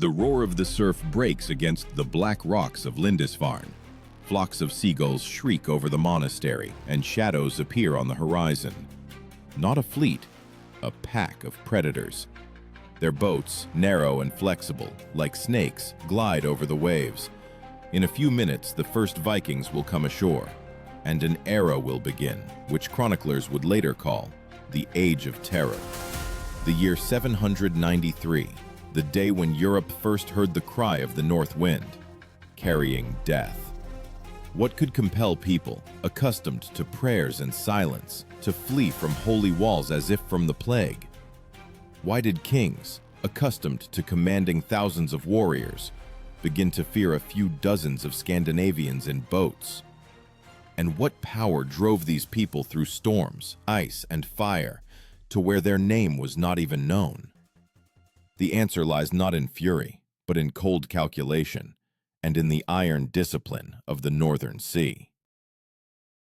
The roar of the surf breaks against the black rocks of Lindisfarne. Flocks of seagulls shriek over the monastery, and shadows appear on the horizon. Not a fleet, a pack of predators. Their boats, narrow and flexible, like snakes, glide over the waves. In a few minutes, the first Vikings will come ashore, and an era will begin, which chroniclers would later call the Age of Terror. The year 793, the day when Europe first heard the cry of the north wind, carrying death. What could compel people, accustomed to prayers and silence, to flee from holy walls as if from the plague? Why did kings, accustomed to commanding thousands of warriors, begin to fear a few dozens of Scandinavians in boats? And what power drove these people through storms, ice, and fire to where their name was not even known? The answer lies not in fury, but in cold calculation, and in the iron discipline of the Northern Sea.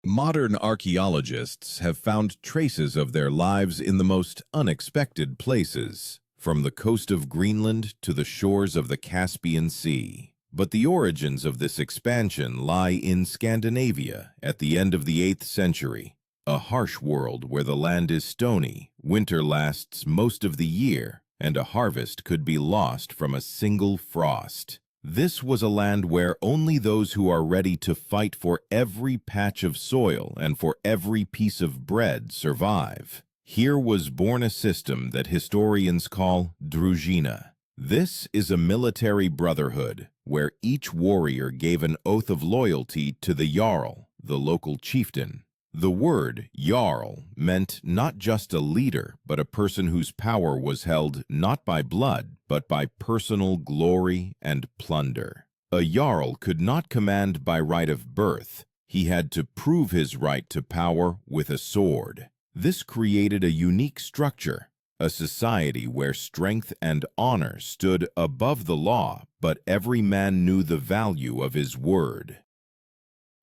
Modern archaeologists have found traces of their lives in the most unexpected places, from the coast of Greenland to the shores of the Caspian Sea. But the origins of this expansion lie in Scandinavia at the end of the 8th century, a harsh world where the land is stony, winter lasts most of the year, and a harvest could be lost from a single frost. This was a land where only those who are ready to fight for every patch of soil and for every piece of bread survive. Here was born a system that historians call družina. This is a military brotherhood where each warrior gave an oath of loyalty to the jarl, the local chieftain. The word jarl meant not just a leader, but a person whose power was held not by blood, but by personal glory and plunder. A jarl could not command by right of birth. He had to prove his right to power with a sword. This created a unique structure, a society where strength and honor stood above the law, but every man knew the value of his word.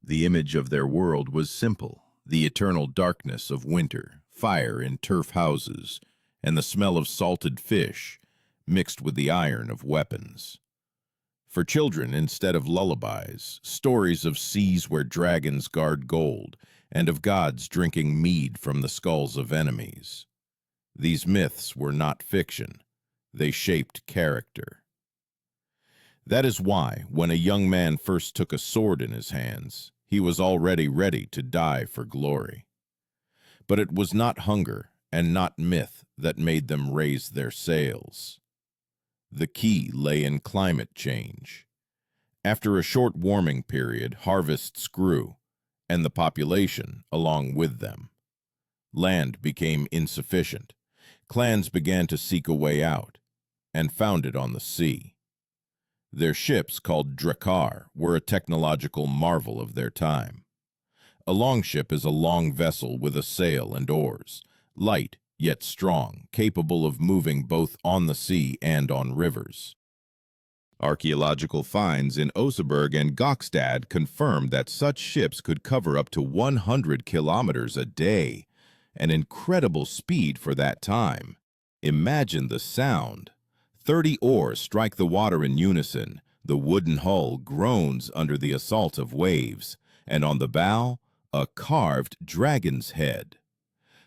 The image of their world was simple. The eternal darkness of winter, fire in turf houses, and the smell of salted fish mixed with the iron of weapons. For children, instead of lullabies, stories of seas where dragons guard gold, and of gods drinking mead from the skulls of enemies. These myths were not fiction. They shaped character. That is why, when a young man first took a sword in his hands, he was already ready to die for glory. But it was not hunger and not myth that made them raise their sails. The key lay in climate change. After a short warming period, harvests grew, and the population along with them. Land became insufficient. Clans began to seek a way out, and found it on the sea. Their ships, called drakar, were a technological marvel of their time. A longship is a long vessel with a sail and oars, light yet strong, capable of moving both on the sea and on rivers. Archaeological finds in Oseberg and Gokstad confirmed that such ships could cover up to 100 kilometers a day, an incredible speed for that time. Imagine the sound. 30 oars strike the water in unison, the wooden hull groans under the assault of waves, and on the bow, a carved dragon's head.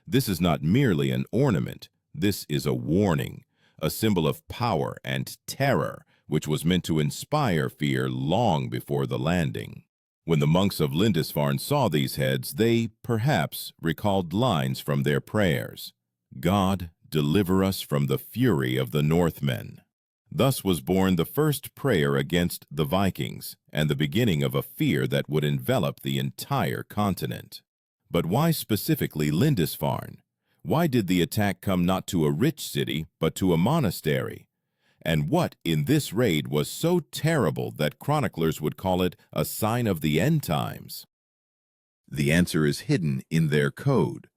This is not merely an ornament, this is a warning, a symbol of power and terror, which was meant to inspire fear long before the landing. When the monks of Lindisfarne saw these heads, they, perhaps, recalled lines from their prayers. God, deliver us from the fury of the Northmen. Thus was born the first prayer against the Vikings, and the beginning of a fear that would envelop the entire continent. But why specifically Lindisfarne? Why did the attack come not to a rich city, but to a monastery? And what in this raid was so terrible that chroniclers would call it a sign of the end times? The answer is hidden in their code.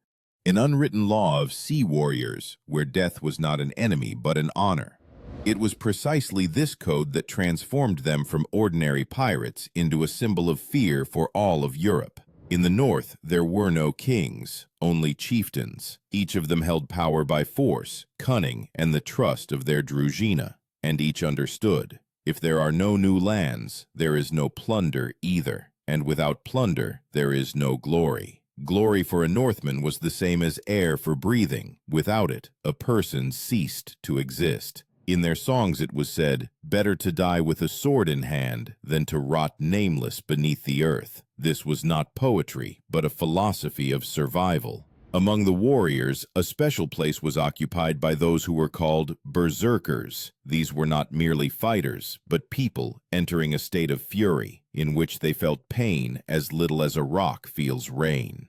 An unwritten law of sea warriors, where death was not an enemy but an honor. It was precisely this code that transformed them from ordinary pirates into a symbol of fear for all of Europe. In the north, there were no kings, only chieftains. Each of them held power by force, cunning, and the trust of their družina. and each understood. If there are no new lands, there is no plunder either, and without plunder, there is no glory. Glory for a Northman was the same as air for breathing. Without it, a person ceased to exist. In their songs it was said, "Better to die with a sword in hand than to rot nameless beneath the earth." This was not poetry, but a philosophy of survival. Among the warriors, a special place was occupied by those who were called berserkers. These were not merely fighters, but people entering a state of fury, in which they felt pain as little as a rock feels rain.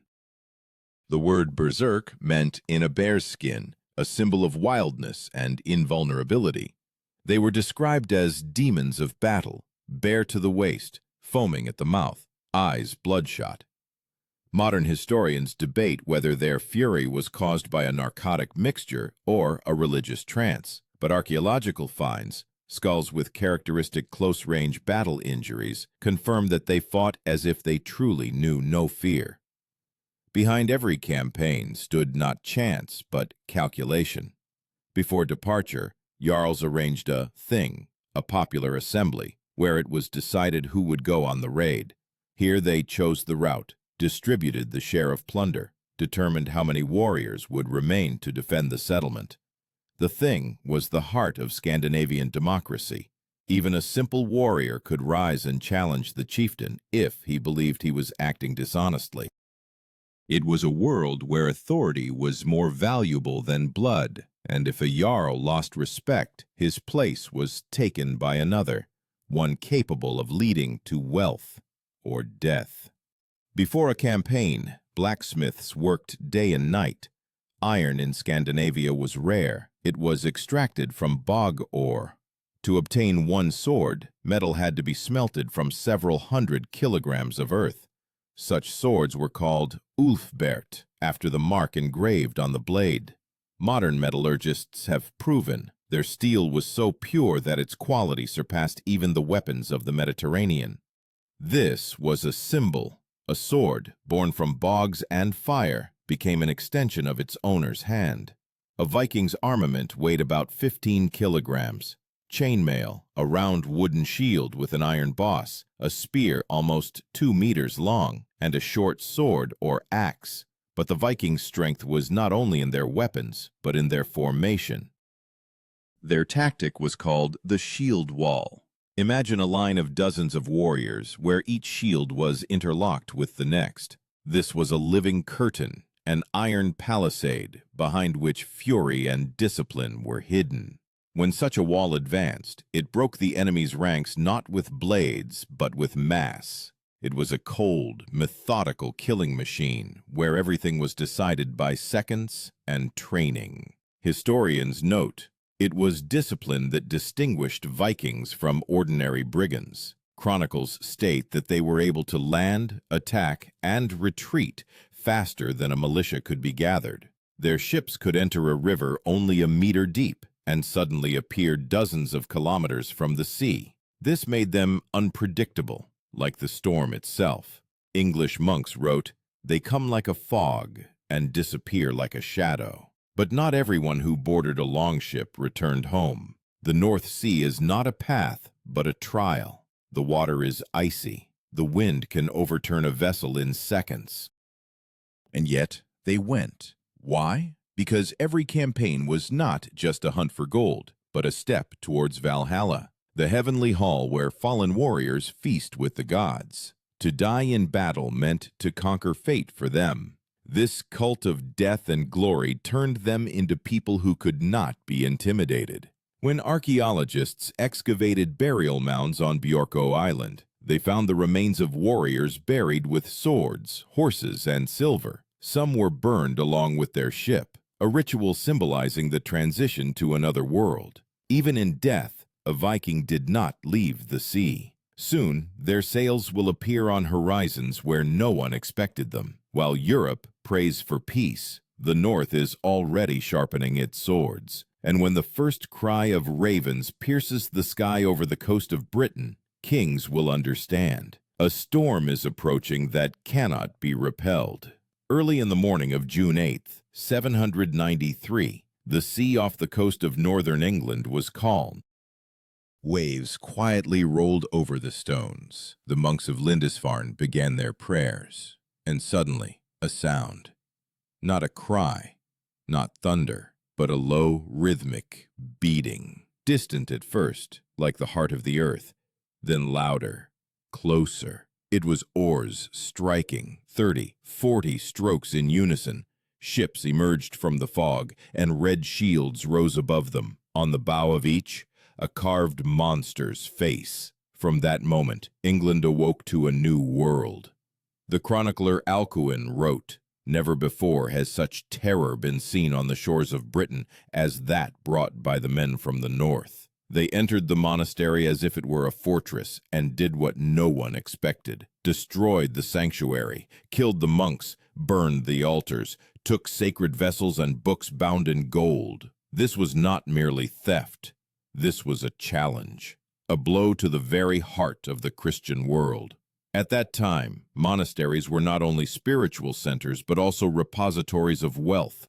The word berserk meant in a bear's skin, a symbol of wildness and invulnerability. They were described as demons of battle, bare to the waist, foaming at the mouth, eyes bloodshot. Modern historians debate whether their fury was caused by a narcotic mixture or a religious trance, but archaeological finds, skulls with characteristic close-range battle injuries, confirm that they fought as if they truly knew no fear. Behind every campaign stood not chance, but calculation. Before departure, jarls arranged a thing, a popular assembly, where it was decided who would go on the raid. Here they chose the route, distributed the share of plunder, determined how many warriors would remain to defend the settlement. The thing was the heart of Scandinavian democracy. Even a simple warrior could rise and challenge the chieftain if he believed he was acting dishonestly. It was a world where authority was more valuable than blood, and if a jarl lost respect, his place was taken by another, one capable of leading to wealth or death. Before a campaign, blacksmiths worked day and night. Iron in Scandinavia was rare. It was extracted from bog ore. To obtain one sword, metal had to be smelted from several hundred kilograms of earth. Such swords were called ulfbert, after the mark engraved on the blade. Modern metallurgists have proven their steel was so pure that its quality surpassed even the weapons of the Mediterranean. This was a symbol. A sword, born from bogs and fire, became an extension of its owner's hand. A Viking's armament weighed about 15 kilograms. Chainmail, a round wooden shield with an iron boss, a spear almost 2 meters long, and a short sword or axe. But the Vikings' strength was not only in their weapons, but in their formation. Their tactic was called the shield wall. Imagine a line of dozens of warriors where each shield was interlocked with the next. This was a living curtain, an iron palisade behind which fury and discipline were hidden. When such a wall advanced, it broke the enemy's ranks not with blades, but with mass. It was a cold, methodical killing machine where everything was decided by seconds and training. Historians note, it was discipline that distinguished Vikings from ordinary brigands. Chronicles state that they were able to land, attack, and retreat faster than a militia could be gathered. Their ships could enter a river only a meter deep and suddenly appear dozens of kilometers from the sea. This made them unpredictable, like the storm itself. English monks wrote, "They come like a fog and disappear like a shadow." But not everyone who boarded a longship returned home. The North Sea is not a path, but a trial. The water is icy. The wind can overturn a vessel in seconds. And yet, they went. Why? Because every campaign was not just a hunt for gold, but a step towards Valhalla, the heavenly hall where fallen warriors feast with the gods. To die in battle meant to conquer fate for them. This cult of death and glory turned them into people who could not be intimidated. When archaeologists excavated burial mounds on Bjorko Island, they found the remains of warriors buried with swords, horses, and silver. Some were burned along with their ship, a ritual symbolizing the transition to another world. Even in death, a Viking did not leave the sea. Soon, their sails will appear on horizons where no one expected them. While Europe prays for peace, the North is already sharpening its swords. And when the first cry of ravens pierces the sky over the coast of Britain, kings will understand. A storm is approaching that cannot be repelled. Early in the morning of June 8th, 793, the sea off the coast of northern England was calm. Waves quietly rolled over the stones. The monks of Lindisfarne began their prayers, and suddenly a sound. Not a cry, not thunder, but a low, rhythmic beating. Distant at first, like the heart of the earth, then louder, closer. It was oars striking, 30, 40 strokes in unison. Ships emerged from the fog, and red shields rose above them. On the bow of each, a carved monster's face. From that moment, England awoke to a new world. The chronicler Alcuin wrote, "Never before has such terror been seen on the shores of Britain as that brought by the men from the north. They entered the monastery as if it were a fortress and did what no one expected. Destroyed the sanctuary, killed the monks, burned the altars, took sacred vessels and books bound in gold. This was not merely theft. This was a challenge, a blow to the very heart of the Christian world." At that time, monasteries were not only spiritual centers but also repositories of wealth.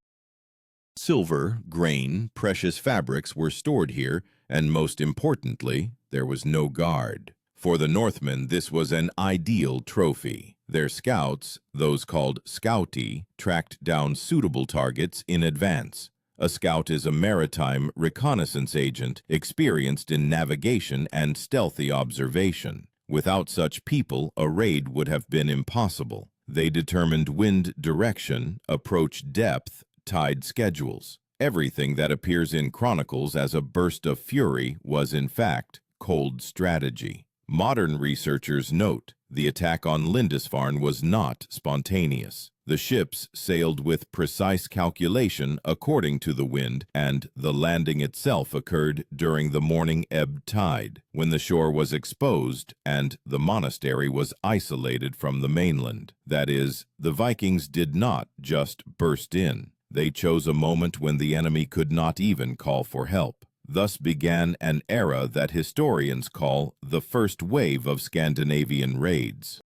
Silver, grain, precious fabrics were stored here, and most importantly, there was no guard. For the Northmen, this was an ideal trophy. Their scouts, those called scouti, tracked down suitable targets in advance. A scout is a maritime reconnaissance agent experienced in navigation and stealthy observation. Without such people, a raid would have been impossible. They determined wind direction, approach depth, tide schedules. Everything that appears in chronicles as a burst of fury was, in fact, cold strategy. Modern researchers note the attack on Lindisfarne was not spontaneous. The ships sailed with precise calculation according to the wind, and the landing itself occurred during the morning ebb tide, when the shore was exposed and the monastery was isolated from the mainland. That is, the Vikings did not just burst in. They chose a moment when the enemy could not even call for help. Thus began an era that historians call the first wave of Scandinavian raids.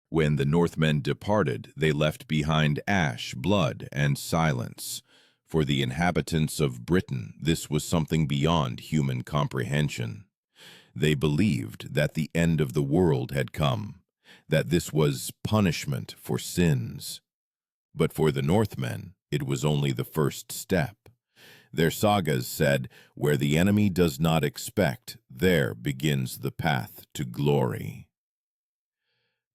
When the Northmen departed, they left behind ash, blood, and silence. For the inhabitants of Britain, this was something beyond human comprehension. They believed that the end of the world had come, that this was punishment for sins. But for the Northmen, it was only the first step. Their sagas said, "Where the enemy does not expect, there begins the path to glory."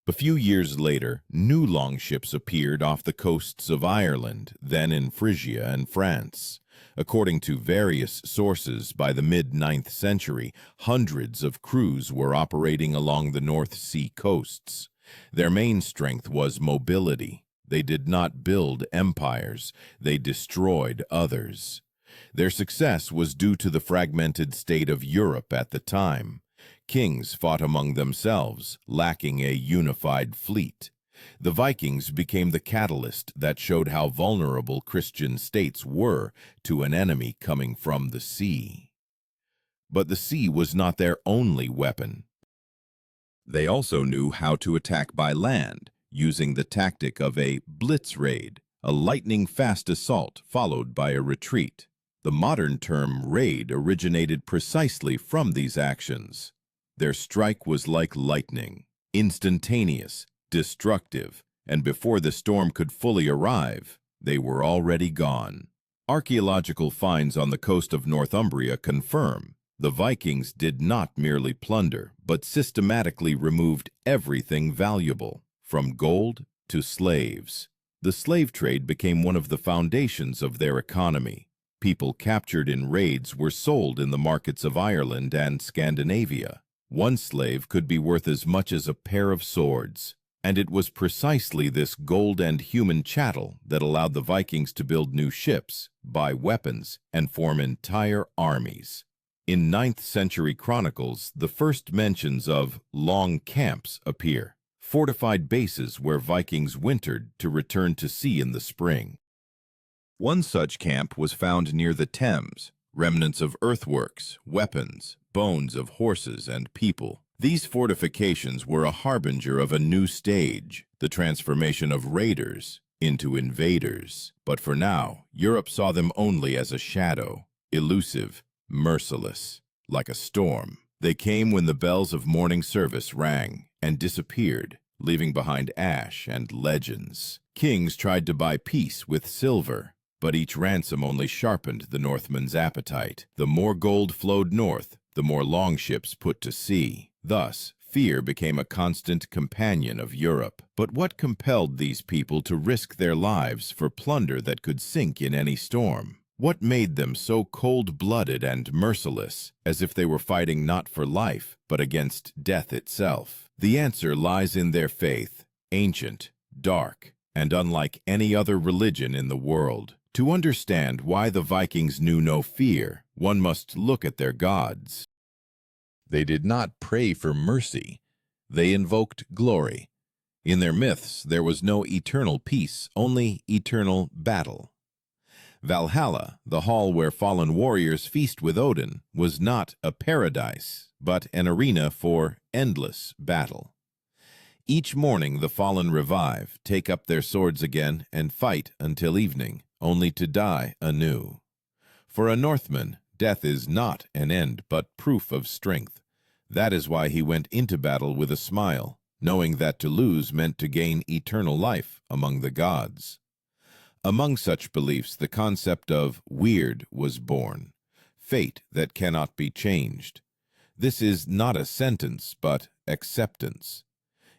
A few years later, new longships appeared off the coasts of Ireland, then in Frisia and France. According to various sources, by the mid-9th century, hundreds of crews were operating along the North Sea coasts. Their main strength was mobility. They did not build empires, they destroyed others. Their success was due to the fragmented state of Europe at the time. Kings fought among themselves, lacking a unified fleet. The Vikings became the catalyst that showed how vulnerable Christian states were to an enemy coming from the sea. But the sea was not their only weapon. They also knew how to attack by land, using the tactic of a blitz raid, a lightning-fast assault followed by a retreat. The modern term raid originated precisely from these actions. Their strike was like lightning, instantaneous, destructive, and before the storm could fully arrive, they were already gone. Archaeological finds on the coast of Northumbria confirm the Vikings did not merely plunder, but systematically removed everything valuable, from gold to slaves. The slave trade became one of the foundations of their economy. People captured in raids were sold in the markets of Ireland and Scandinavia. One slave could be worth as much as a pair of swords, and it was precisely this gold and human chattel that allowed the Vikings to build new ships, buy weapons, and form entire armies. In 9th century chronicles, the first mentions of long camps appear, fortified bases where Vikings wintered to return to sea in the spring. One such camp was found near the Thames, remnants of earthworks, weapons, bones of horses and people. These fortifications were a harbinger of a new stage, the transformation of raiders into invaders. But for now, Europe saw them only as a shadow, elusive, merciless. like a storm. They came when the bells of morning service rang and disappeared, leaving behind ash and legends. Kings tried to buy peace with silver, but each ransom only sharpened the Northmen's appetite. The more gold flowed north, the more longships put to sea. Thus, fear became a constant companion of Europe. But what compelled these people to risk their lives for plunder that could sink in any storm? What made them so cold-blooded and merciless, as if they were fighting not for life, but against death itself? The answer lies in their faith, ancient, dark, and unlike any other religion in the world. To understand why the Vikings knew no fear, one must look at their gods. They did not pray for mercy. They invoked glory. In their myths, there was no eternal peace, only eternal battle. Valhalla, the hall where fallen warriors feast with Odin, was not a paradise, but an arena for endless battle. Each morning the fallen revive, take up their swords again, and fight until evening, only to die anew. For a Northman, death is not an end, but proof of strength. That is why he went into battle with a smile, knowing that to lose meant to gain eternal life among the gods. Among such beliefs, the concept of weird was born, fate that cannot be changed. This is not a sentence, but acceptance.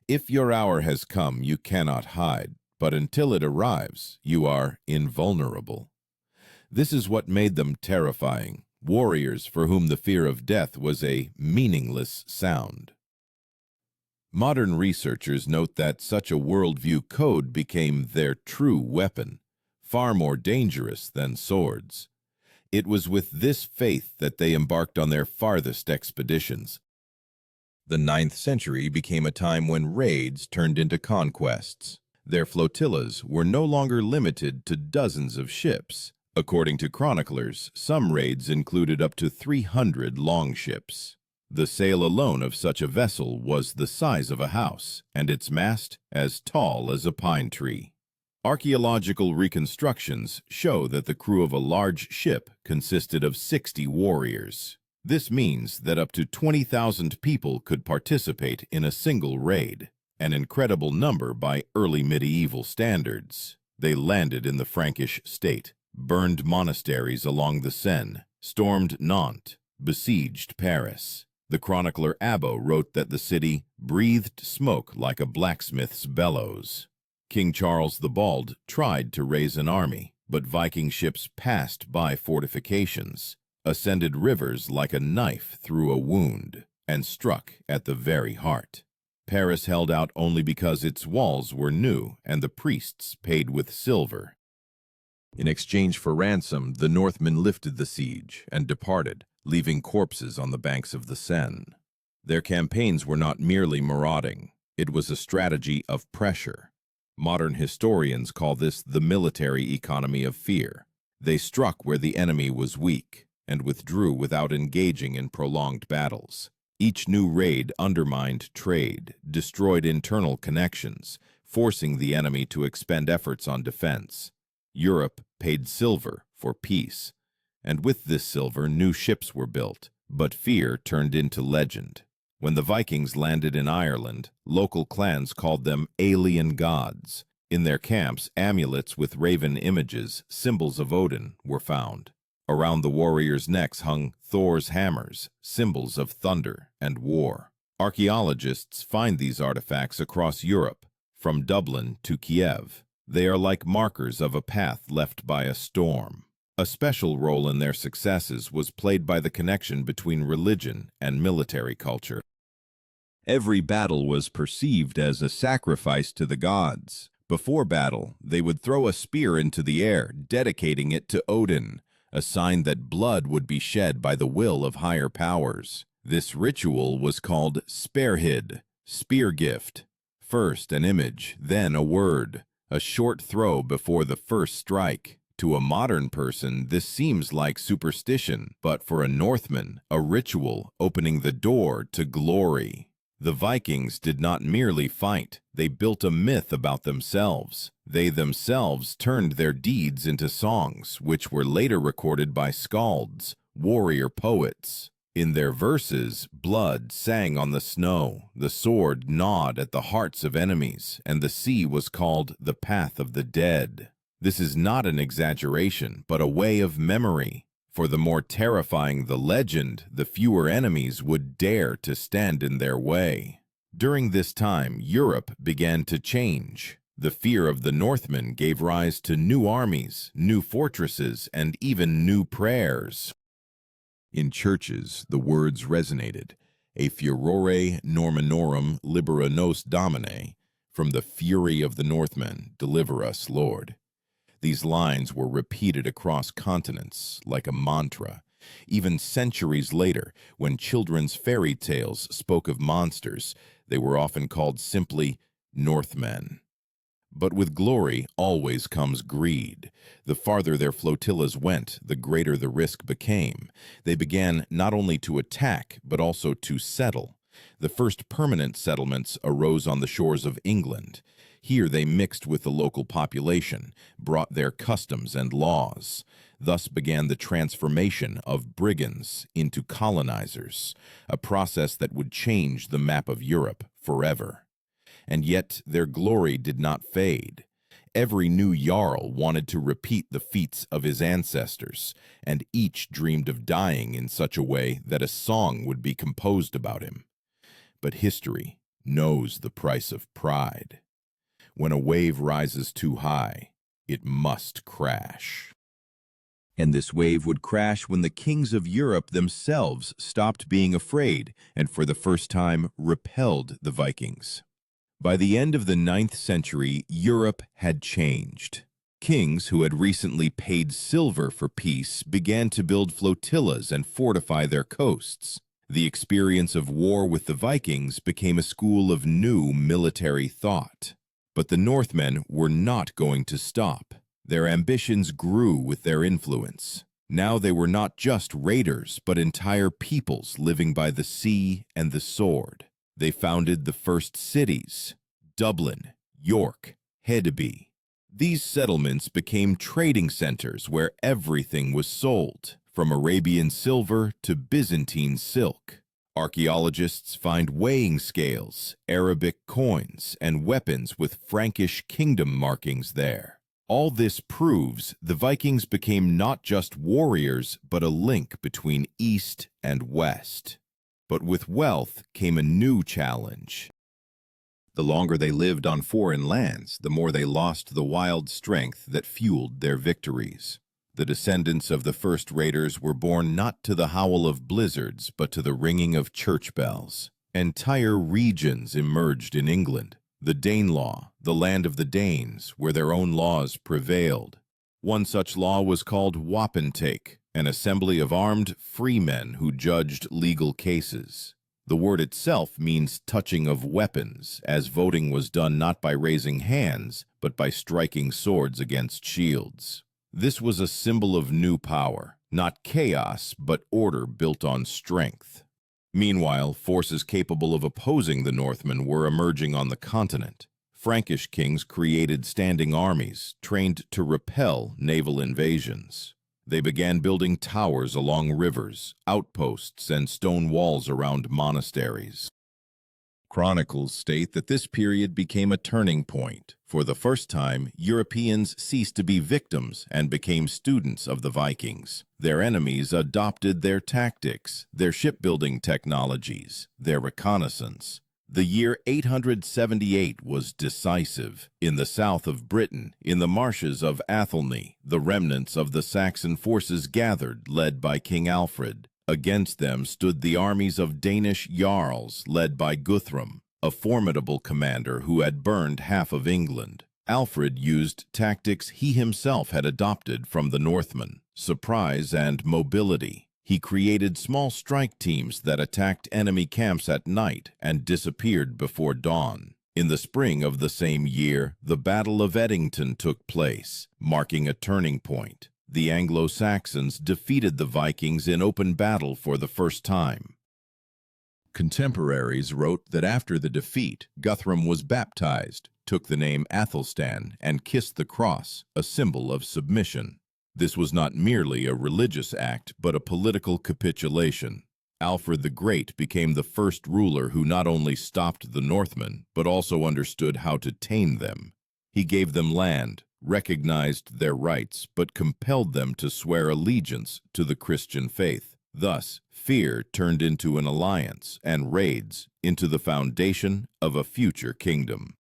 If your hour has come, you cannot hide, but until it arrives, you are invulnerable. This is what made them terrifying, warriors for whom the fear of death was a meaningless sound. Modern researchers note that such a worldview code became their true weapon, far more dangerous than swords. It was with this faith that they embarked on their farthest expeditions. The 9th century became a time when raids turned into conquests. Their flotillas were no longer limited to dozens of ships. According to chroniclers, some raids included up to 300 longships. The sail alone of such a vessel was the size of a house, and its mast as tall as a pine tree. Archaeological reconstructions show that the crew of a large ship consisted of 60 warriors. This means that up to 20,000 people could participate in a single raid, an incredible number by early medieval standards. They landed in the Frankish state, burned monasteries along the Seine, stormed Nantes, besieged Paris. The chronicler Abbo wrote that the city breathed smoke like a blacksmith's bellows. King Charles the Bald tried to raise an army, but Viking ships passed by fortifications, ascended rivers like a knife through a wound, and struck at the very heart. Paris held out only because its walls were new and the priests paid with silver. In exchange for ransom, the Northmen lifted the siege and departed, leaving corpses on the banks of the Seine. Their campaigns were not merely marauding. It was a strategy of pressure. Modern historians call this the military economy of fear. They struck where the enemy was weak and withdrew without engaging in prolonged battles. Each new raid undermined trade, destroyed internal connections, forcing the enemy to expend efforts on defense. Europe paid silver for peace, and with this silver new ships were built, but fear turned into legend. When the Vikings landed in Ireland, local clans called them alien gods. In their camps, amulets with raven images, symbols of Odin, were found. Around the warriors' necks hung Thor's hammers, symbols of thunder and war. Archaeologists find these artifacts across Europe, from Dublin to Kiev. They are like markers of a path left by a storm. A special role in their successes was played by the connection between religion and military culture. Every battle was perceived as a sacrifice to the gods. Before battle, they would throw a spear into the air, dedicating it to Odin, a sign that blood would be shed by the will of higher powers. This ritual was called sperhid, spear gift. First an image, then a word, a short throw before the first strike. To a modern person, this seems like superstition, but for a Northman, a ritual opening the door to glory. The Vikings did not merely fight, they built a myth about themselves. They themselves turned their deeds into songs, which were later recorded by skalds, warrior poets. In their verses, blood sang on the snow, the sword gnawed at the hearts of enemies, and the sea was called the path of the dead. This is not an exaggeration, but a way of memory. For the more terrifying the legend, the fewer enemies would dare to stand in their way. During this time, Europe began to change. The fear of the Northmen gave rise to new armies, new fortresses, and even new prayers. In churches, the words resonated, "A furore Normanorum libera nos Domine," from the fury of the Northmen, deliver us, Lord. These lines were repeated across continents like a mantra. Even centuries later, when children's fairy tales spoke of monsters, they were often called simply Northmen. But with glory always comes greed. The farther their flotillas went, the greater the risk became. They began not only to attack, but also to settle. The first permanent settlements arose on the shores of England. Here they mixed with the local population, brought their customs and laws. Thus began the transformation of brigands into colonizers, a process that would change the map of Europe forever. And yet their glory did not fade. Every new jarl wanted to repeat the feats of his ancestors, and each dreamed of dying in such a way that a song would be composed about him. But history knows the price of pride. When a wave rises too high, it must crash. And this wave would crash when the kings of Europe themselves stopped being afraid and for the first time repelled the Vikings. By the end of the 9th century, Europe had changed. Kings who had recently paid silver for peace began to build flotillas and fortify their coasts. The experience of war with the Vikings became a school of new military thought. But the Northmen were not going to stop. Their ambitions grew with their influence. Now they were not just raiders, but entire peoples living by the sea and the sword. They founded the first cities: Dublin, York, Hedeby. These settlements became trading centers where everything was sold, from Arabian silver to Byzantine silk. Archaeologists find weighing scales, Arabic coins, and weapons with Frankish kingdom markings there. All this proves the Vikings became not just warriors, but a link between East and West. But with wealth came a new challenge. The longer they lived on foreign lands, the more they lost the wild strength that fueled their victories. The descendants of the first raiders were born not to the howl of blizzards, but to the ringing of church bells. Entire regions emerged in England. The Danelaw, the land of the Danes, where their own laws prevailed. One such law was called wapentake, an assembly of armed freemen who judged legal cases. The word itself means touching of weapons, as voting was done not by raising hands, but by striking swords against shields. This was a symbol of new power, not chaos, but order built on strength. Meanwhile, forces capable of opposing the Northmen were emerging on the continent. Frankish kings created standing armies, trained to repel naval invasions. They began building towers along rivers, outposts, and stone walls around monasteries. Chronicles state that this period became a turning point. For the first time, Europeans ceased to be victims and became students of the Vikings. Their enemies adopted their tactics, their shipbuilding technologies, their reconnaissance. The year 878 was decisive. In the south of Britain, in the marshes of Athelney, the remnants of the Saxon forces gathered, led by King Alfred. Against them stood the armies of Danish jarls, led by Guthrum, a formidable commander who had burned half of England. Alfred used tactics he himself had adopted from the Northmen: surprise and mobility. He created small strike teams that attacked enemy camps at night and disappeared before dawn. In the spring of the same year, the Battle of Edington took place, marking a turning point. The Anglo-Saxons defeated the Vikings in open battle for the first time. Contemporaries wrote that after the defeat, Guthrum was baptized, took the name Athelstan, and kissed the cross, a symbol of submission. This was not merely a religious act, but a political capitulation. Alfred the Great became the first ruler who not only stopped the Northmen, but also understood how to tame them. He gave them land, recognized their rights, but compelled them to swear allegiance to the Christian faith. Thus, fear turned into an alliance, and raids into the foundation of a future kingdom.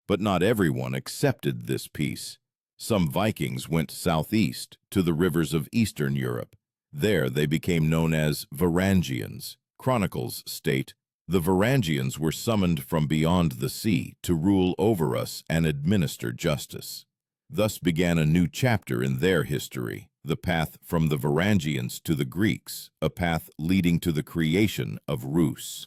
But not everyone accepted this peace. Some Vikings went southeast to the rivers of Eastern Europe. There they became known as Varangians. Chronicles state, "The Varangians were summoned from beyond the sea to rule over us and administer justice." Thus began a new chapter in their history, the path from the Varangians to the Greeks, a path leading to the creation of Rus.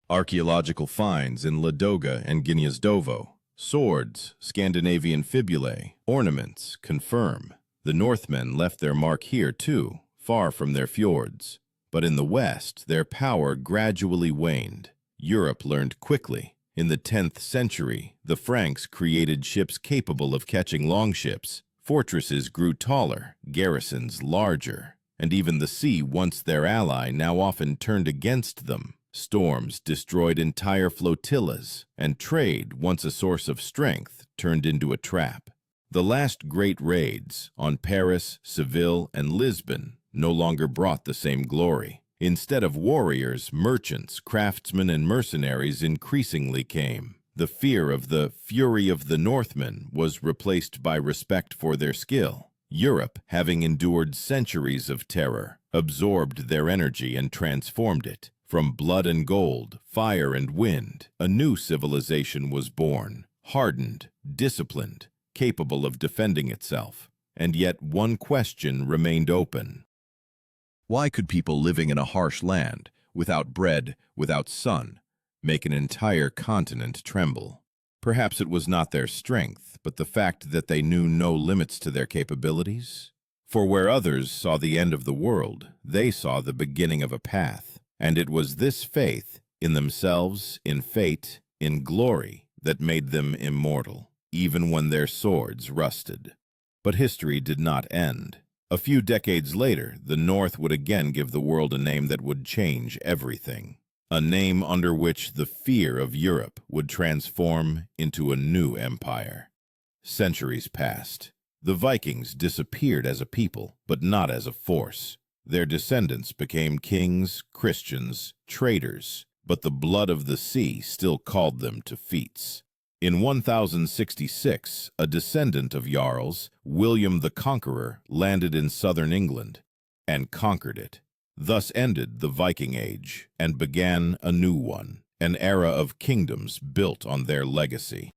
Archaeological finds in Ladoga and Gniezdovo, swords, Scandinavian fibulae, ornaments confirm. The Northmen left their mark here too, far from their fjords. But in the west, their power gradually waned. Europe learned quickly. In the 10th century, the Franks created ships capable of catching longships. Fortresses grew taller, garrisons larger, and even the sea, once their ally, now often turned against them. Storms destroyed entire flotillas, and trade, once a source of strength, turned into a trap. The last great raids on Paris, Seville, and Lisbon no longer brought the same glory. Instead of warriors, merchants, craftsmen, and mercenaries increasingly came. The fear of the fury of the Northmen was replaced by respect for their skill. Europe, having endured centuries of terror, absorbed their energy and transformed it. From blood and gold, fire and wind, a new civilization was born, hardened, disciplined, capable of defending itself. And yet one question remained open. Why could people living in a harsh land, without bread, without sun, make an entire continent tremble? Perhaps it was not their strength, but the fact that they knew no limits to their capabilities? For where others saw the end of the world, they saw the beginning of a path. And it was this faith, in themselves, in fate, in glory, that made them immortal, even when their swords rusted. But history did not end. A few decades later, the North would again give the world a name that would change everything. A name under which the fear of Europe would transform into a new empire. Centuries passed. The Vikings disappeared as a people, but not as a force. Their descendants became kings, Christians, traders, but the blood of the sea still called them to feats. In 1066, a descendant of Jarls, William the Conqueror, landed in southern England and conquered it. Thus ended the Viking Age and began a new one, an era of kingdoms built on their legacy.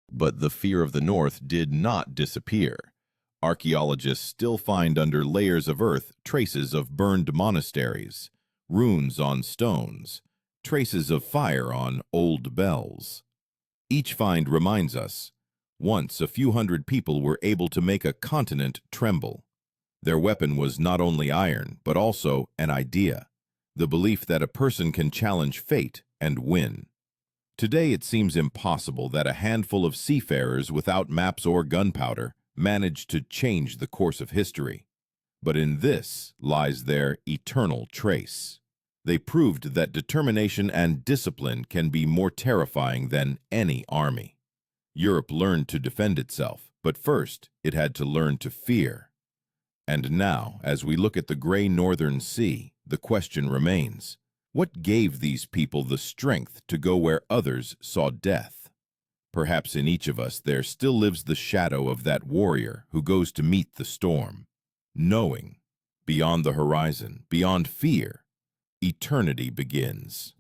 But the fear of the North did not disappear. Archaeologists still find under layers of earth traces of burned monasteries, runes on stones, traces of fire on old bells. Each find reminds us, once a few hundred people were able to make a continent tremble. Their weapon was not only iron, but also an idea, the belief that a person can challenge fate and win. Today it seems impossible that a handful of seafarers without maps or gunpowder managed to change the course of history. But in this lies their eternal trace. They proved that determination and discipline can be more terrifying than any army. Europe learned to defend itself, but first it had to learn to fear. And now, as we look at the gray northern sea, the question remains, what gave these people the strength to go where others saw death? Perhaps in each of us there still lives the shadow of that warrior who goes to meet the storm, knowing, beyond the horizon, beyond fear, eternity begins.